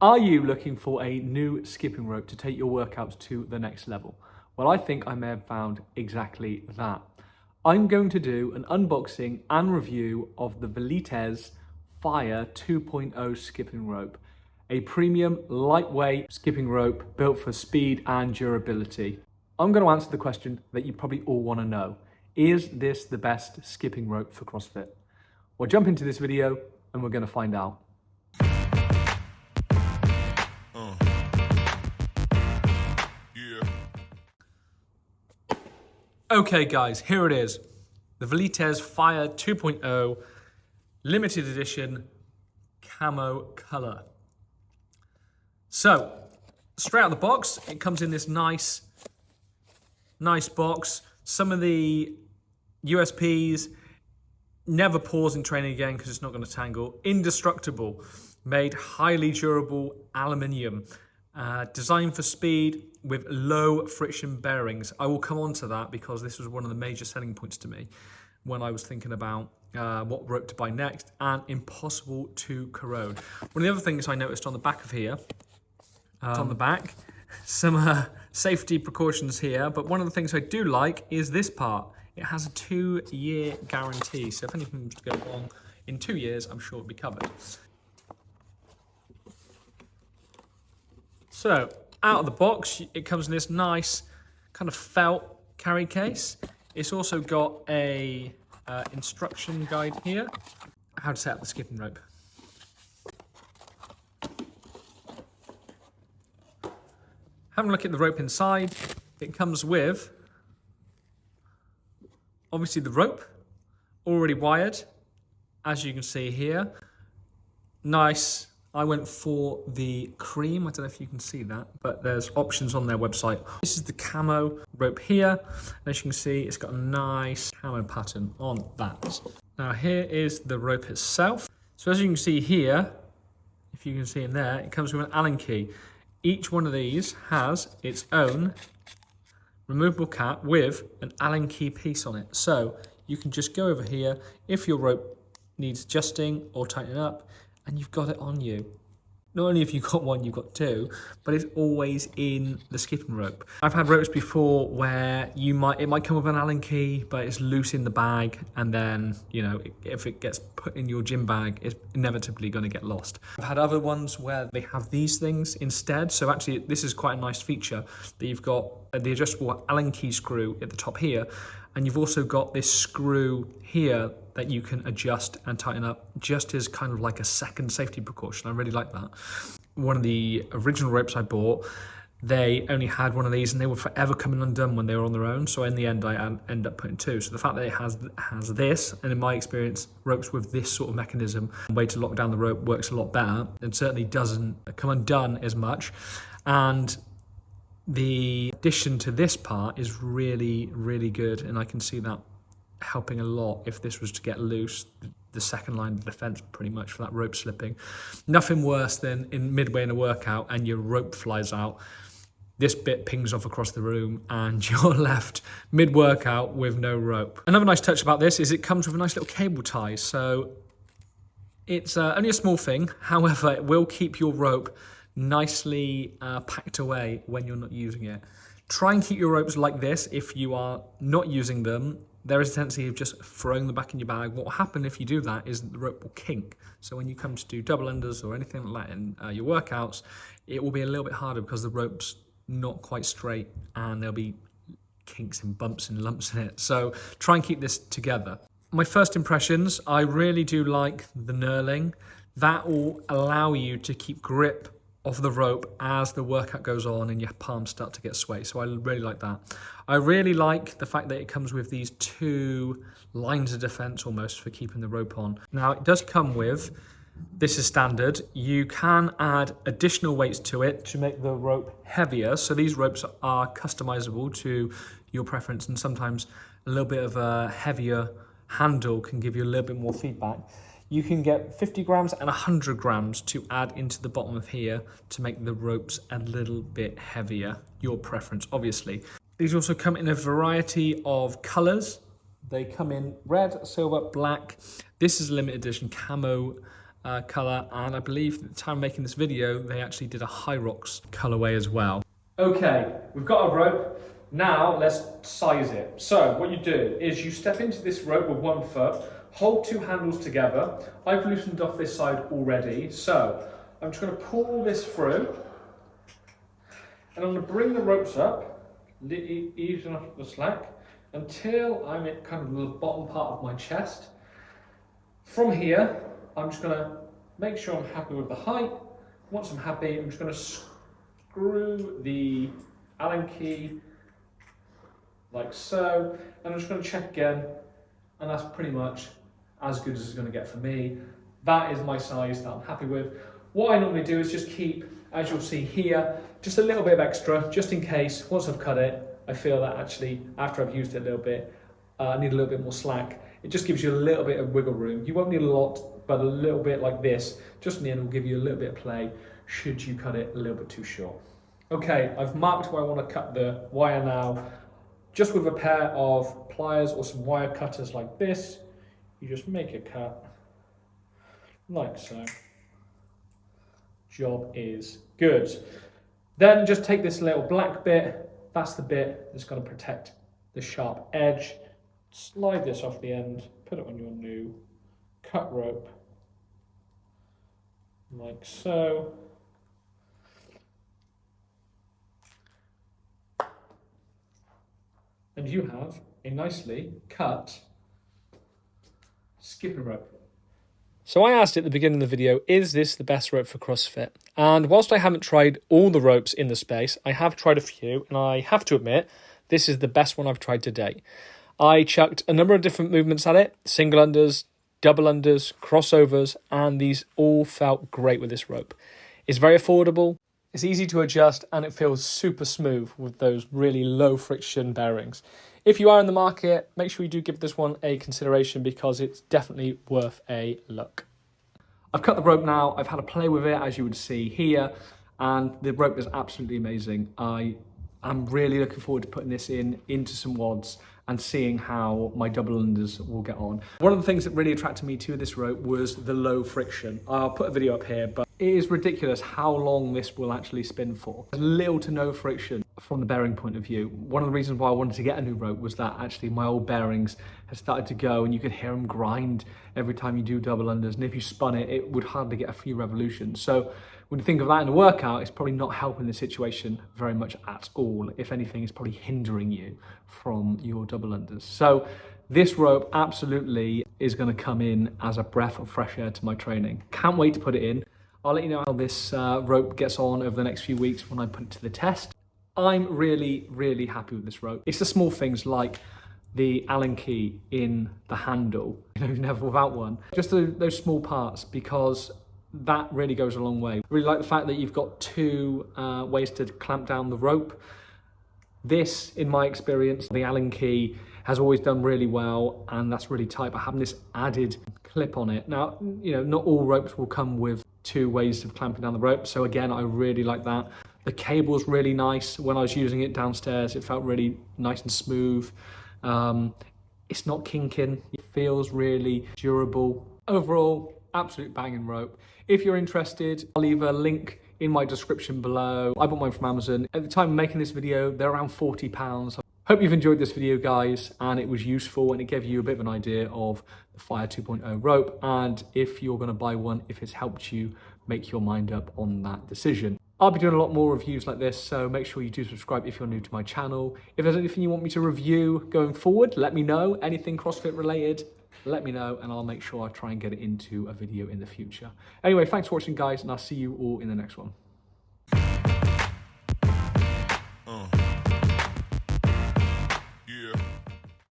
Are you looking for a new skipping rope to take your workouts to the next level? Well, I think I may have found exactly that. I'm going to do an unboxing and review of the Velites Fire 2.0 skipping rope, a premium lightweight skipping rope built for speed and durability. I'm going to answer the question that you probably all want to know. Is this the best skipping rope for CrossFit? Well, jump into this video and we're going to find out. Okay guys, here it is. The Velites Fire 2.0 limited edition camo color. So, straight out of the box, it comes in this nice box. Some of the USPs, never pause in training again because it's not going to tangle. Indestructible, made highly durable aluminium. Designed for speed with low friction bearings. I will come on to that because this was one of the major selling points to me when I was thinking about what rope to buy next, and impossible to corrode. One of the other things I noticed on the back of here, on the back, some safety precautions here, but one of the things I do like is this part. It has a 2-year guarantee, so if anything was to go wrong in 2 years, I'm sure it'll be covered. So, out of the box, it comes in this nice kind of felt carry case. It's also got a instruction guide here, how to set up the skipping rope. Having a look at the rope inside, it comes with, obviously the rope, already wired, as you can see here. Nice. I went for the cream. I don't know if you can see that, but there's options on their website. This is the camo rope here. And as you can see, it's got a nice camo pattern on that. Now here is the rope itself. So as you can see here, if you can see in there, it comes with an Allen key. Each one of these has its own removable cap with an Allen key piece on it. So you can just go over here if your rope needs adjusting or tightening up, and you've got it on you. Not only have you got one, you've got two, but it's always in the skipping rope. I've had ropes before where it might come with an Allen key, but it's loose in the bag, and then, you know, if it gets put in your gym bag, it's inevitably going to get lost. I've had other ones where they have these things instead, so actually this is quite a nice feature, that you've got the adjustable Allen key screw at the top here, and you've also got this screw here that you can adjust and tighten up just as kind of like a second safety precaution. I really like that. One of the original ropes I bought, they only had one of these and they were forever coming undone when they were on their own. So in the end, I ended up putting two. So the fact that it has this, and in my experience, ropes with this sort of mechanism, way to lock down the rope works a lot better, and certainly doesn't come undone as much. And the addition to this part is really, really good, and I can see that helping a lot if this was to get loose, the second line of defense pretty much for that rope slipping. Nothing worse than in midway in a workout and your rope flies out. This bit pings off across the room and you're left mid-workout with no rope. Another nice touch about this is it comes with a nice little cable tie. So it's only a small thing, however, it will keep your rope nicely packed away when you're not using it. Try and keep your ropes like this if you are not using them. There is a tendency of just throwing them back in your bag. What will happen if you do that is the rope will kink. So when you come to do double unders or anything like that in your workouts, it will be a little bit harder because the rope's not quite straight and there'll be kinks and bumps and lumps in it. So try and keep this together. My first impressions, I really do like the knurling. That will allow you to keep grip of the rope as the workout goes on and your palms start to get swayed. So I really like that. I really like the fact that it comes with these two lines of defense almost for keeping the rope on. Now it does come with, this is standard, you can add additional weights to it to make the rope heavier. So these ropes are customizable to your preference, and sometimes a little bit of a heavier handle can give you a little bit more feedback. You can get 50 grams and 100 grams to add into the bottom of here to make the ropes a little bit heavier, your preference obviously. These also come in a variety of colors. They come in red, silver, black. This is a limited edition camo colour, and I believe at the time of making this video they actually did a Hyrox colourway as well. Okay, we've got a rope. Now let's size it. So what you do is you step into this rope with 1 foot, hold 2 handles together. I've loosened off this side already, so I'm just going to pull this through, and I'm going to bring the ropes up, easing off the slack, until I'm at kind of the bottom part of my chest. From here, I'm just going to make sure I'm happy with the height. Once I'm happy, I'm just going to screw the Allen key like so, and I'm just going to check again, and that's pretty much as good as it's going to get for me. That is my size that I'm happy with. What I normally do is just keep, as you'll see here, just a little bit of extra, just in case, once I've cut it, I feel that actually, after I've used it a little bit, I need a little bit more slack. It just gives you a little bit of wiggle room. You won't need a lot, but a little bit like this, just in the end, will give you a little bit of play, should you cut it a little bit too short. Okay, I've marked where I want to cut the wire now. Just with a pair of pliers or some wire cutters like this, you just make a cut, like so. Job is good. Then just take this little black bit, that's the bit that's going to protect the sharp edge. Slide this off the end, put it on your new cut rope, like so. And you have a nicely cut skipping rope. So I asked at the beginning of the video, is this the best rope for CrossFit? And whilst I haven't tried all the ropes in the space, I have tried a few, and I have to admit, this is the best one I've tried to date. I chucked a number of different movements at it, single unders, double unders, crossovers, and these all felt great with this rope. It's very affordable, it's easy to adjust, and it feels super smooth with those really low friction bearings. If you are in the market, make sure you do give this one a consideration because it's definitely worth a look. I've cut the rope now, I've had a play with it as you would see here, and the rope is absolutely amazing. I'm really looking forward to putting this into some WODs and seeing how my double unders will get on. One of the things that really attracted me to this rope was the low friction. I'll put a video up here, but it is ridiculous how long this will actually spin for. There's little to no friction from the bearing point of view. One of the reasons why I wanted to get a new rope was that actually my old bearings had started to go and you could hear them grind every time you do double unders, and if you spun it, it would hardly get a few revolutions. So when you think of that in a workout, it's probably not helping the situation very much at all. If anything, it's probably hindering you from your double unders. So this rope absolutely is going to come in as a breath of fresh air to my training. Can't wait to put it in. I'll let you know how this rope gets on over the next few weeks when I put it to the test. I'm really, really happy with this rope. It's the small things like the Allen key in the handle, never without one. Just those small parts, because that really goes a long way. I really like the fact that you've got 2 ways to clamp down the rope. This, in my experience, the Allen key has always done really well, and that's really tight, but having this added clip on it. Now, not all ropes will come with 2 ways of clamping down the rope, so again, I really like that. The cable's really nice. When I was using it downstairs, it felt really nice and smooth. It's not kinking. It feels really durable. Overall, absolute banging rope. If you're interested, I'll leave a link in my description below. I bought mine from Amazon. At the time of making this video, they're around £40. Hope you've enjoyed this video, guys, and it was useful and it gave you a bit of an idea of the Fire 2.0 rope, and if you're going to buy one, if it's helped you make your mind up on that decision. I'll be doing a lot more reviews like this, so make sure you do subscribe if you're new to my channel. If there's anything you want me to review going forward, let me know. Anything CrossFit related, let me know, and I'll make sure I try and get it into a video in the future. Anyway, thanks for watching, guys, and I'll see you all in the next one.